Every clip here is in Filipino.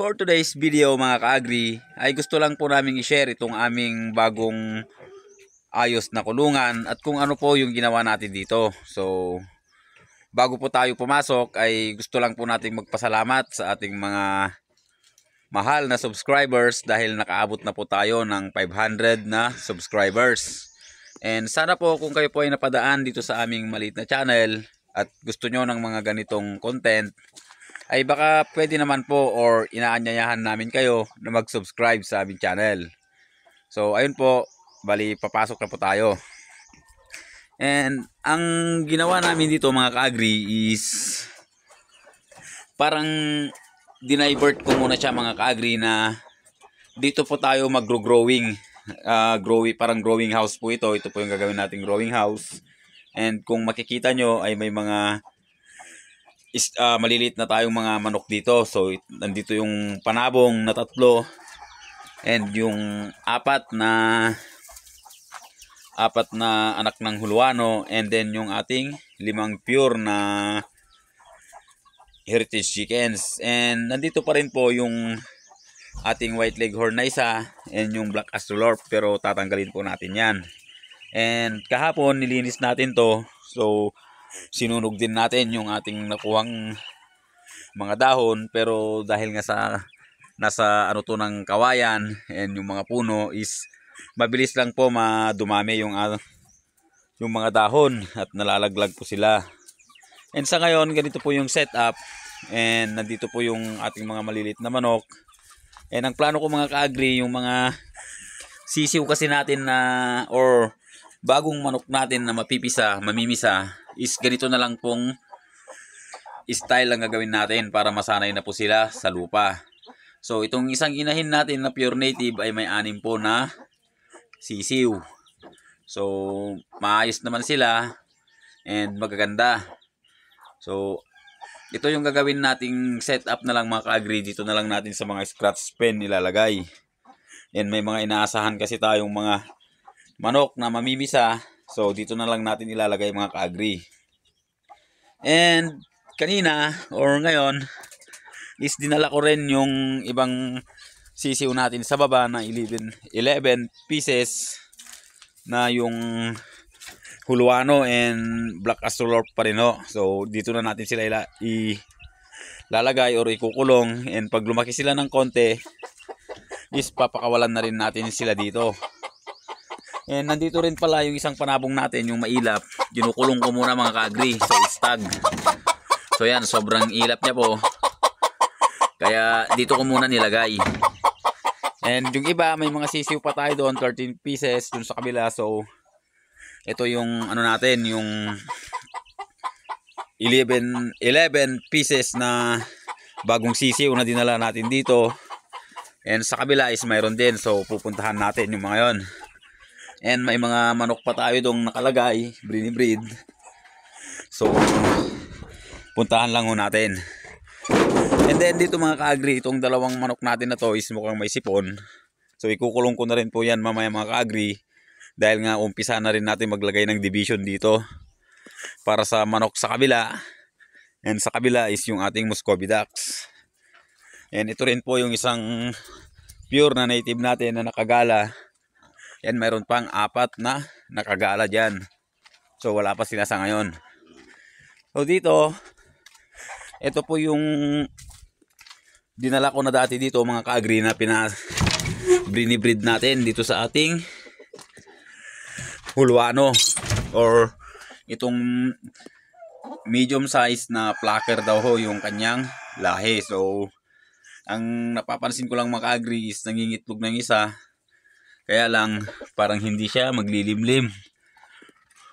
for today's video mga ka-agri ay gusto lang po namin i-share itong aming bagong ayos na kulungan at kung ano po yung ginawa natin dito. So bago po tayo pumasok ay gusto lang po nating magpasalamat sa ating mga mahal na subscribers dahil nakaabot na po tayo ng 500 na subscribers. And sana po kung kayo po ay napadaan dito sa aming maliit na channel at gusto nyo ng mga ganitong content ay baka pwede naman po or inaanyayahan namin kayo na mag-subscribe sa aming channel. So ayun po, bali papasok na po tayo. And ang ginawa namin dito mga ka-agri is parang dinivert ko muna siya mga ka-agri na dito po tayo mag-growing. Parang growing house po ito. Ito po yung gagawin nating growing house. And kung makikita nyo ay may mga maliliit na tayong mga manok dito. So nandito yung panabong na 3 and yung apat na anak ng Huluano, and then yung ating 5 pure na heritage chickens. And nandito pa rin po yung ating white leghorn na isa and yung black astrolorp, pero tatanggalin po natin yan. And kahapon nilinis natin to, so sinunog din natin yung ating nakuhang mga dahon, pero dahil nga nasa ano to ng kawayan and yung mga puno is mabilis lang po madumami yung mga dahon at nalalaglag po sila. And sa ngayon ganito po yung setup, and nandito po yung ating mga maliliit na manok. And ang plano ko mga ka-agri, yung mga sisiw kasi natin na or bagong manok natin na mamimisa is ganito na lang pong style lang gagawin natin para masanay na po sila sa lupa. So itong isang inahin natin na pure native ay may 6 po na sisiw. So maayos naman sila and magaganda. So ito yung gagawin nating setup na lang mga ka-agri. Dito na lang natin sa mga scratch pen ilalagay. And may mga inaasahan kasi tayong mga manok na mamimisa. So dito na lang natin ilalagay mga ka-agri. And kanina or ngayon is dinala ko rin yung ibang sisiw natin sa baba na 11 pieces na yung Huluano and black astrolorp pa rin ho. So dito na natin sila ilalagay or ikukulong, and pag lumaki sila ng konti is papakawalan na rin natin sila dito. And nandito rin pala yung isang panabong natin, yung mailap. Ginukulong ko muna mga ka-agri sa stag. So yan, sobrang ilap niya po. Kaya dito ko muna nilagay. And yung iba, may mga sisiw pa tayo doon, 13 pieces dun sa kabila. So ito yung ano natin, yung 11 pieces na bagong sisiw na dinala natin dito. And sa kabila is mayroon din. So pupuntahan natin yung mga yon. And may mga manok pa tayo dong nakalagay, breed. So puntahan lang ho natin. And then dito mga ka-agri, itong 2 manok natin na to is mukhang may sipon. So ikukulong ko na rin po yan mamaya mga ka-agri. Dahil nga umpisa na rin natin maglagay ng division dito para sa manok sa kabila. And sa kabila is yung ating Muscovy ducks. And ito rin po yung isang pure na native natin na nakagala. And mayroon pang 4 na nakagala dyan. So wala pa sila sa ngayon. So dito, ito po yung dinala ko na dati dito mga ka-agri na binibreed natin dito sa ating Huluano, or itong medium size na plucker daw ho yung kanyang lahi. So ang napapansin ko lang mga ka-agri is nangingitlog ng isa, kaya lang parang hindi siya maglilimlim,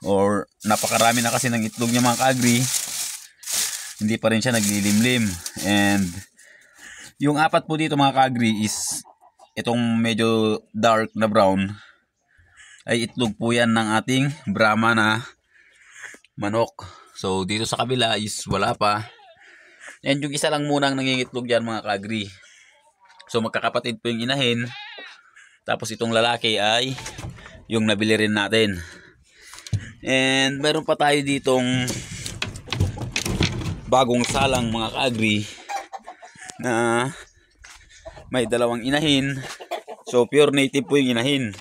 or napakarami na kasi ng itlog niya mga ka-agri, hindi pa rin siya naglilimlim. And yung 4 po dito mga ka-agri is itong medyo dark na brown ay itlog po yan ng ating Brahma na manok. So dito sa kabila is wala pa. And yung isa lang munang nangingitlog yan mga ka-agri. So magkakapatid po yung inahin. Tapos itong lalaki ay yung nabili rin natin. And meron pa tayo ditong bagong salang mga ka-agri na may dalawang inahin. So pure native po yung inahin.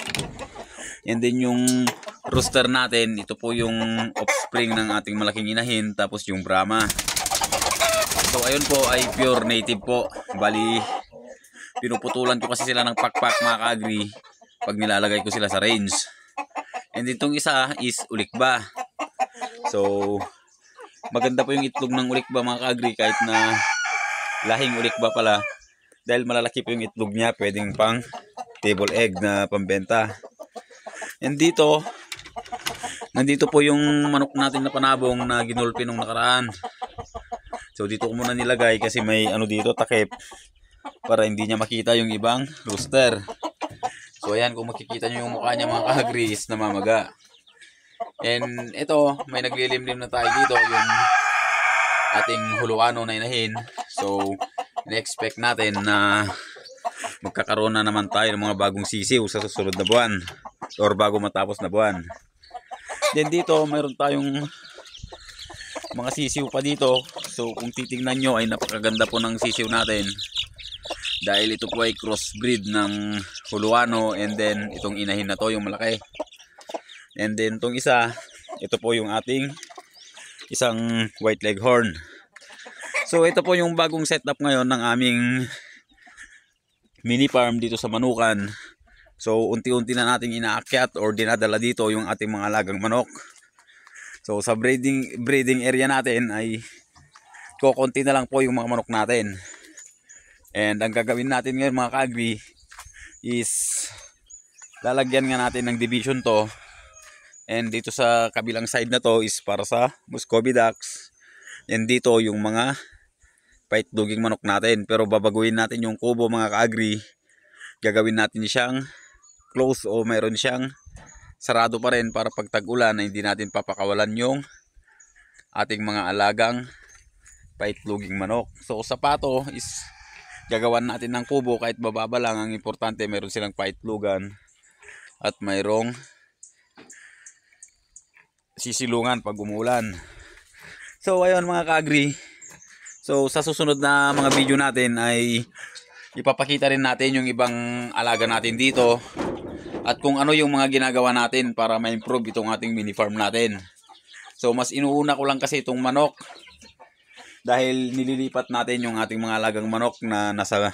And then yung rooster natin, ito po yung offspring ng ating malaking inahin, tapos yung Brahma. So ayun po ay pure native po. Bali, pinuputulan ko kasi sila ng pakpak mga ka-agri pag nilalagay ko sila sa range. And itong isa is ulikba. So maganda po yung itlog ng ulikba mga ka-agri, kahit na lahing ulikba pala, dahil malalaki po yung itlog niya, pwedeng pang table egg na pambenta. And nandito po yung manok natin na panabong na ginulpi nung nakaraan. So dito ko muna nilagay kasi may ano dito, takip, para hindi niya makita yung ibang rooster. So ayan, kung makikita nyo yung mukha niya mga ka-agri is namamaga. And ito, may naglilimlim na tayo dito, yung ating huluano na inahin. So in-expect natin na magkakaroon na naman tayo ng mga bagong sisiw sa susunod na buwan or bago matapos na buwan. Then dito mayroon tayong mga sisiw pa dito. So kung titingnan nyo ay napakaganda po ng sisiw natin, dahil ito po ay crossbreed ng huluano and then itong inahin na to yung malaki. And then itong isa, ito po yung ating isang white leghorn. So ito po yung bagong setup ngayon ng aming mini farm dito sa Manukan. So unti-unti na nating inaakyat or dinadala dito yung ating mga alagang manok. So sa breeding area natin ay kokonti na lang po yung mga manok natin. And ang gagawin natin ngayon mga ka-agri is lalagyan nga natin ng division to. And dito sa kabilang side na to is para sa Muscovy ducks. And dito yung mga paitloging manok natin. Pero babaguhin natin yung kubo mga ka-agri. Gagawin natin siyang close o mayroon siyang sarado pa rin para pag tag-ulan na hindi natin papakawalan yung ating mga alagang paitloging manok. So sa pato is gagawan natin ng kubo kahit bababa lang. Ang importante mayroon silang paitlugan at mayroong sisilungan pag umulan. So ayun mga ka-agri, so sa susunod na mga video natin ay ipapakita rin natin yung ibang alaga natin dito at kung ano yung mga ginagawa natin para ma-improve itong ating mini farm natin. So mas inuuna ko lang kasi itong manok dahil nililipat natin yung ating mga alagang manok na nasa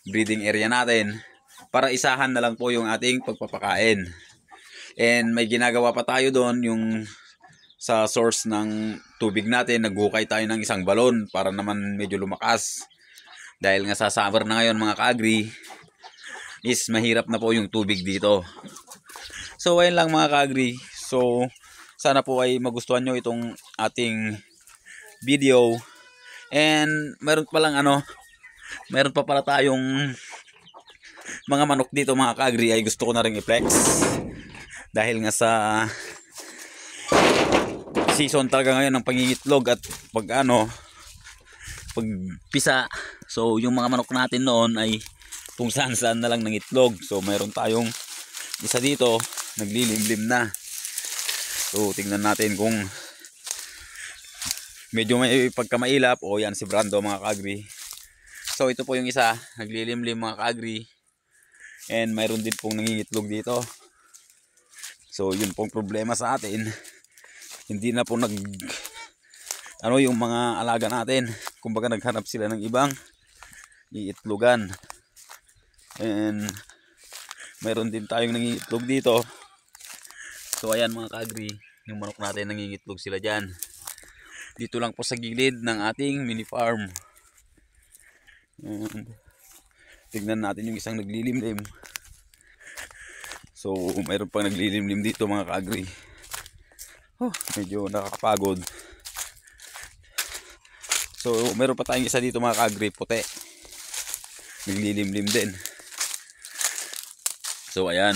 breeding area natin para isahan na lang po yung ating pagpapakain. And may ginagawa pa tayo doon, yung sa source ng tubig natin, naghukay tayo ng isang balon para naman medyo lumakas. Dahil nga sa summer na ngayon mga ka-agri is mahirap na po yung tubig dito. So ayun lang mga ka-agri. So sana po ay magustuhan nyo itong ating video. And meron pa pala tayong mga manok dito mga ka-agri ay gusto ko na rin i-flex. Dahil nga sa season talaga ngayon ng pangingitlog at pagpisa. So yung mga manok natin noon ay kung saan na lang ng itlog. So mayroon tayong isa dito naglilimlim na. So tingnan natin kung medyo may pagkamailap. O yan si Brando mga ka-agri. So ito po yung isa naglilimlim mga ka-agri. And mayroon din pong nangingitlog dito. So yun pong problema sa atin. Hindi na po yung mga alaga natin. Kumbaga naghanap sila ng ibang iitlogan. And mayroon din tayong nangingitlog dito. So ayan mga ka-agri, yung manok natin nangingitlog sila dyan. Dito lang po sa gilid ng ating mini farm. And tignan natin yung isang naglilimlim. So mayroon pang naglilimlim dito mga ka-agri. Medyo nakakapagod. So mayroon pa tayong isa dito mga ka-agri, puti. Naglilimlim din. So ayan.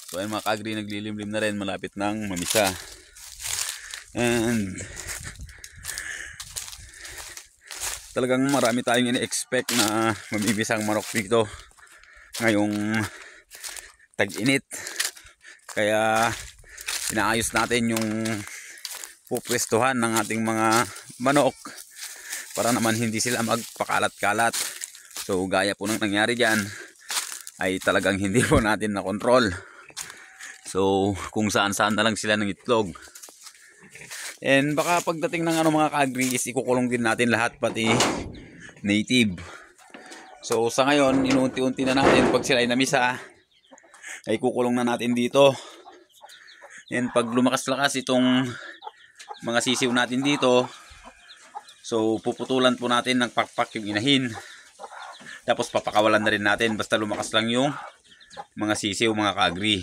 So ayan mga ka-agri, naglilimlim na rin, malapit nang mamisa. And talagang marami tayong ini-expect na mamibisang manok dito ngayong tag-init. Kaya inaayos natin yung pupwestuhan ng ating mga manok para naman hindi sila magpakalat-kalat. So gaya po ng nangyari dyan ay talagang hindi po natin na control. So kung saan saan na lang sila ng itlog. And baka pagdating ng mga ka-agri is ikukulong din natin lahat pati native. So sa ngayon inuunti-unti na natin, pag sila ay namisa ay kukulong na natin dito. And pag lumakas-lakas itong mga sisiw natin dito, so puputulan po natin ng pakpak yung inahin. Tapos papakawalan na rin natin basta lumakas lang yung mga sisiw mga ka-agri.